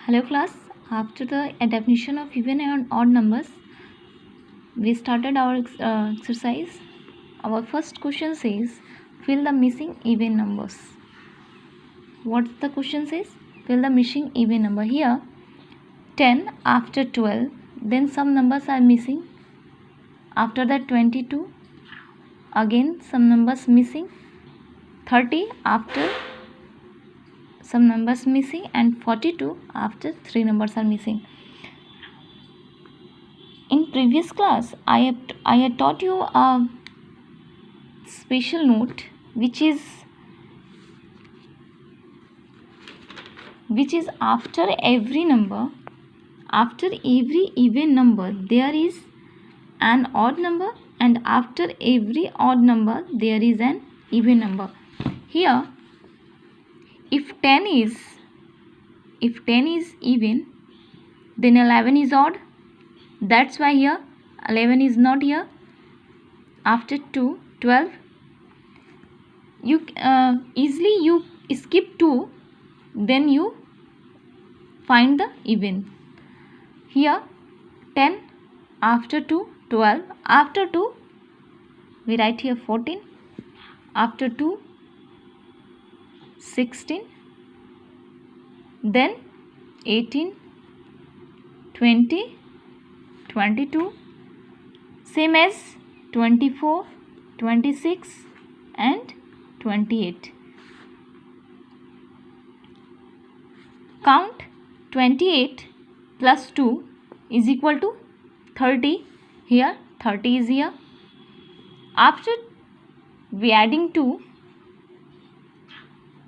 Hello class, after the definition of even and odd numbers, we started our exercise. Our first question says, fill the missing even numbers. What the question says? Fill the missing even number. Here, 10 after 12, then some numbers are missing. After that 22, again some numbers missing. 30 after some numbers missing, and 42 after 3 numbers are missing. In previous class, I had taught you a special note which is after every number, after every even number there is an odd number, and after every odd number there is an even number. Here, if 10 is even, then 11 is odd. That's why here 11 is not here. After 12, you easily you skip 2, then you find the even. Here 10 after 2, 12, after 2 we write here 14, after 2 16, then 18, 20, 22, same as 24, 26 and 28. Count 28 plus 2 is equal to 30. Here 30 is here. After we adding 2,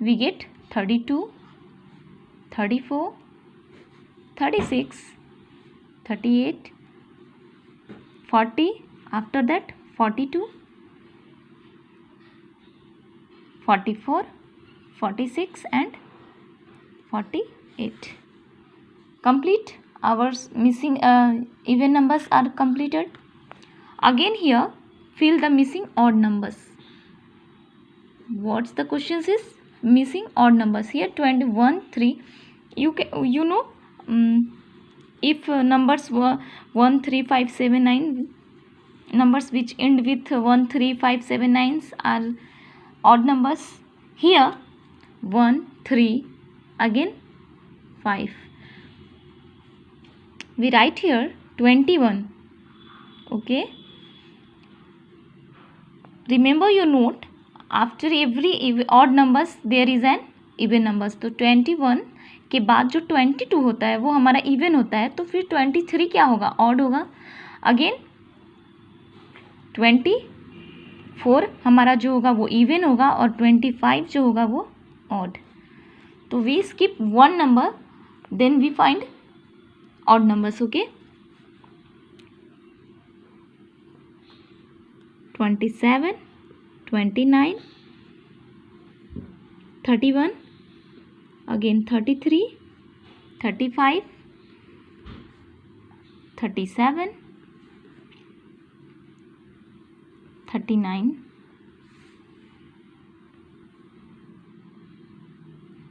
we get 32, 34, 36, 38, 40, after that 42, 44, 46 and 48. Complete. Our missing even numbers are completed. Again here, fill the missing odd numbers. What's the question is? Missing odd numbers. Here 21, 3. You know, if numbers were 1, 3, 5, 7, 9, numbers which end with 1, 3, 5, 7, 9 are odd numbers. Here 1, 3, again 5. We write here 21. Okay. Remember your note. After every odd numbers there is an even numbers. तो 21 के बाद जो 22 होता है वो हमारा even होता है, तो फिर 23 क्या होगा? odd होगा. अगेन 24 हमारा जो होगा वो even होगा, और 25 जो होगा वो odd. तो we skip one number, then we find odd numbers. Okay. 27, 29, 31, again 33, 35, 37, 39,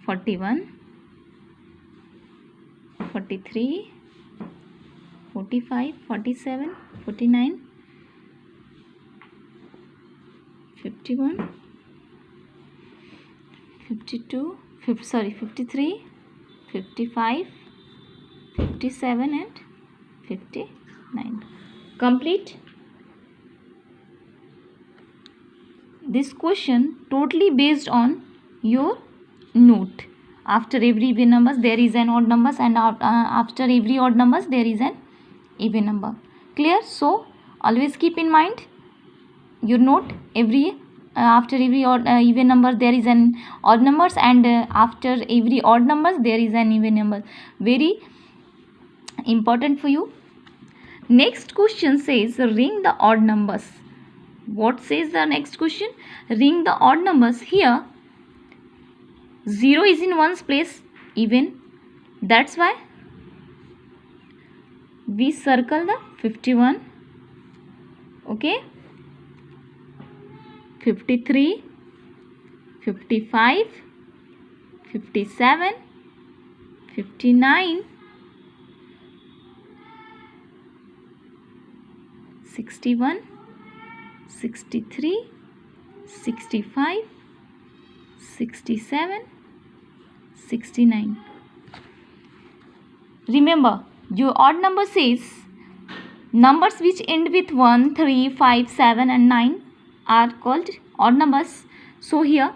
41, 43, 45, 47, 49, 51, 52, 53, 55, 57 and 59. Complete. This question totally based on your note. After every even numbers there is an odd numbers, and after every odd numbers there is an even number. Clear? So always keep in mind your note. After every odd even number there is an odd numbers, and after every odd numbers there is an even number. Very important for you. Next question says ring the odd numbers. What says the next question? Ring the odd numbers. Here 0 is in ones place, even. That's why we circle the 51. Okay. 53, 55, 57, 59, 61, 63, 65, 67, 69. Remember, your odd number says numbers which end with 1, 3, 5, 7 and 9 are called odd numbers. So here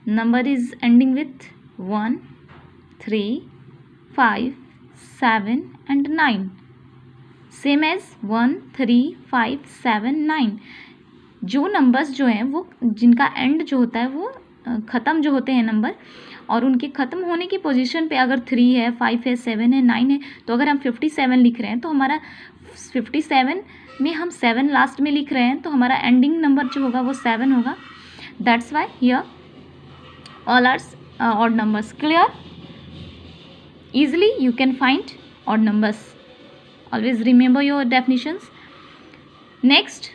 number is ending with 1, 3, 5, 7 and 9. Same as 1, 3, 5, 7, 9. जो numbers जो हैं वो जिनका and जो होता है वो ख़त्म जो होते हैं नंबर, और उनके ख़त्म होने की पोजीशन पे अगर 3 है, 5 है, 7 है, 9 है, तो अगर हम 57 लिख रहे हैं तो हमारा 57 में हम 7 लास्ट में लिख रहे हैं तो हमारा एंडिंग नंबर जो होगा वो 7 होगा. That's why here all are odd numbers. Clear? Easily you can find odd numbers. Always remember your definitions. Next,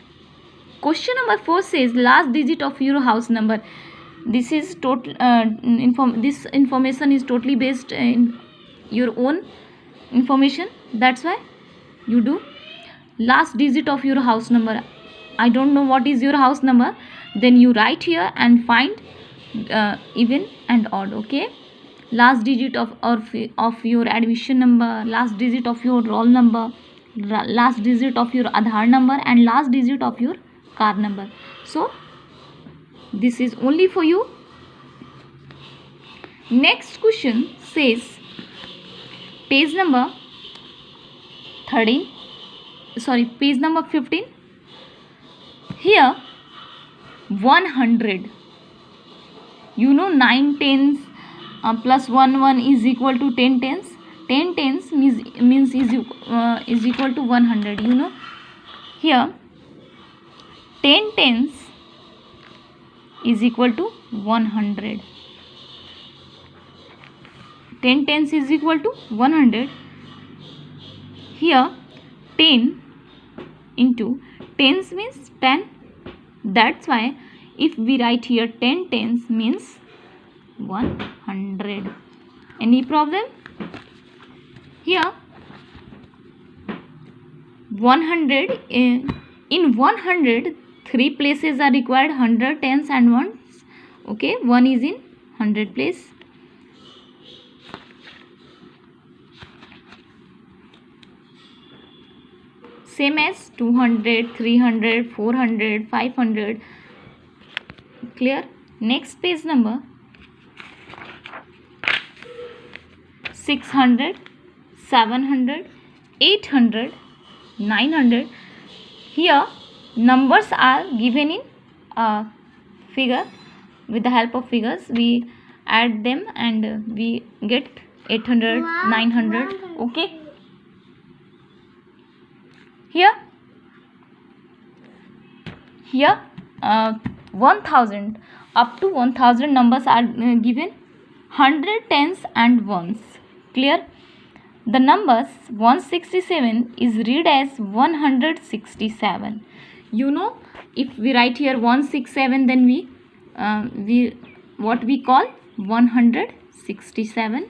question number 4 says last digit of your house number. This is this information is totally based in your own information. That's why you do last digit of your house number. I don't know what is your house number. Then you write here and find even and odd. Okay. Last digit of your admission number, last digit of your roll number, last digit of your Aadhaar number and last digit of your car number. So this is only for you. Next question says page number 15. Here 100. You know 9 tens plus 1 is equal to 10 tens. 10 tens means is equal to 100. You know, here 10 tens is equal to 100. 10 tens is equal to 100. Here 10 into tens means 10. That's why if we write here 10 tens means 100. Any problem? Here 100 in 100 3 places are required, 100, tens and ones. Okay, 1 is in 100 place. Same as 200, 300, 400, 500. Clear? Next page number 600, 700, 800, 900. Here numbers are given in a figure. With the help of figures we add them and we get 800, 900. Okay. Here 1000 up to 1000 numbers are given, 100, tens and ones. Clear? The numbers 167 is read as 167. You know, if we write here 167, then we what we call 167.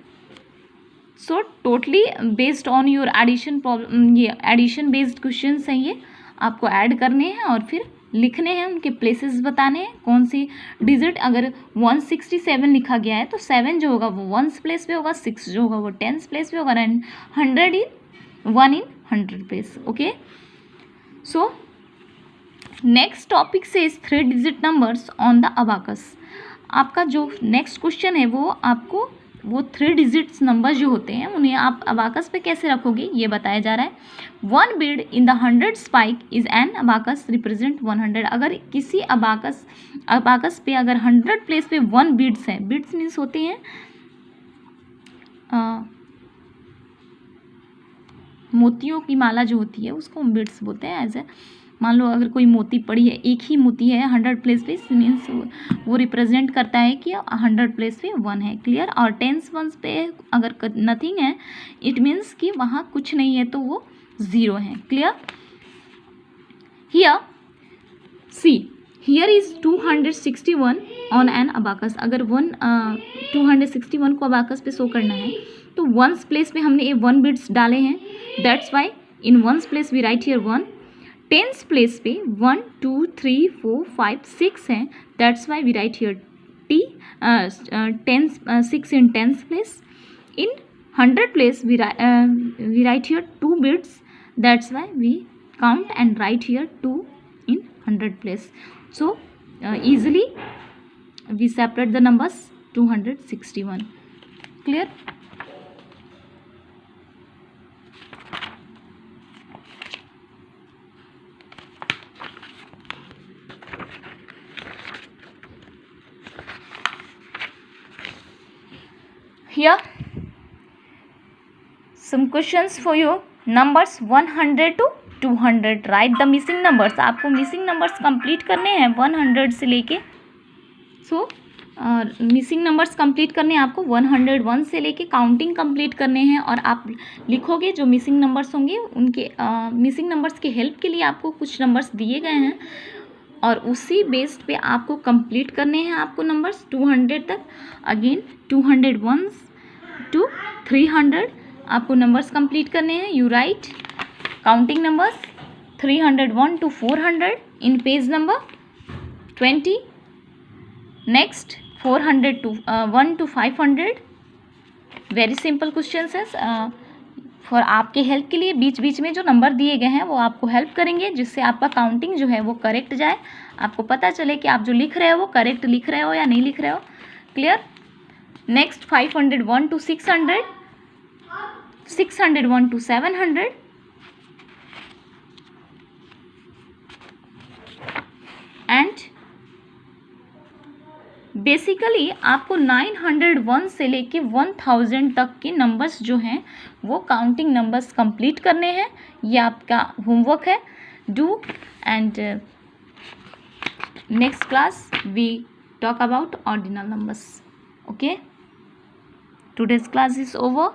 So totally based on your addition problem, ये addition based questions हैं, ये आपको add करने हैं और फिर लिखने हैं, उनके प्लेसेस बताने हैं, कौन सी डिजिट. अगर 167 लिखा गया है तो 7 जो होगा वो 1s प्लेस पे होगा, 6 जो होगा वो 10s प्लेस पे होगा and 100 in 1 in 100 place. Okay. So next topic से 3 digit numbers on the abacus. आपका जो नेक्स्ट क्वेश्चन है वो आपको वो 3 डिजिट्स नंबर जो होते हैं उन्हें आप अबाकस पे कैसे रखोगे ये बताया जा रहा है. 1 Beed in the 100 spike is an abacus represent 100. अगर किसी अबाकस पे अगर 100 प्लेस पे 1 बीड्स हैं, बीड्स मीन्स होते हैं मोतियों की माला जो होती है उसको हम बीड्स बोलते हैं. एज ए मान लो अगर कोई मोती पड़ी है, एक ही मोती है 100 प्लेस पे, मीन्स वो रिप्रेजेंट करता है कि 100 प्लेस पे 1 है. क्लियर? और टेंस वंस पे अगर नथिंग है इट मीन्स कि वहाँ कुछ नहीं है तो वो 0 है. Clear? Here see here is 261 on an abacus. अगर 261 को अबाकस पे शो करना है तो वंस प्लेस पे हमने ये 1 बिट्स डाले हैं, that's why in ones place we write here 1. Tens place पे 1 2 3 4 5 6 हैं, that's why we write here T. 6 in tens place. In 100 place we write here 2 bits, that's why we count and write here 2 in 100 place. So easily we separate the numbers 261. Clear? Here some questions for you. Numbers 100 to 200. Write the missing numbers. आपको missing numbers complete करने हैं 100 से लेके. So missing numbers complete करने हैं आपको 101 से लेके काउंटिंग कंप्लीट करने हैं. और आप लिखोगे जो मिसिंग नंबर्स होंगे उनके मिसिंग नंबर्स के हेल्प के लिए आपको कुछ नंबर्स दिए गए हैं और उसी बेस्ड पे आपको कंप्लीट करने हैं आपको नंबर्स 200 तक. अगेन 201 to 300 आपको नंबर्स कंप्लीट करने हैं. You right counting numbers 301 to 400 in page number 20. Next 400 to 1 to 500. Very simple question है. फॉर आपके हेल्प के लिए बीच बीच में जो नंबर दिए गए हैं वो आपको हेल्प करेंगे जिससे आपका काउंटिंग जो है वो करेक्ट जाए, आपको पता चले कि आप जो लिख रहे हो वो करेक्ट लिख रहे हो या नहीं लिख रहे हो. Clear? Next 501 to 600, 601 to 700, and basically आपको 901 से लेके 1000 तक के नंबर्स जो हैं वो काउंटिंग नंबर्स कंप्लीट करने हैं. ये आपका होमवर्क है. Do and next class we talk about ordinal numbers. Okay, today's class is over.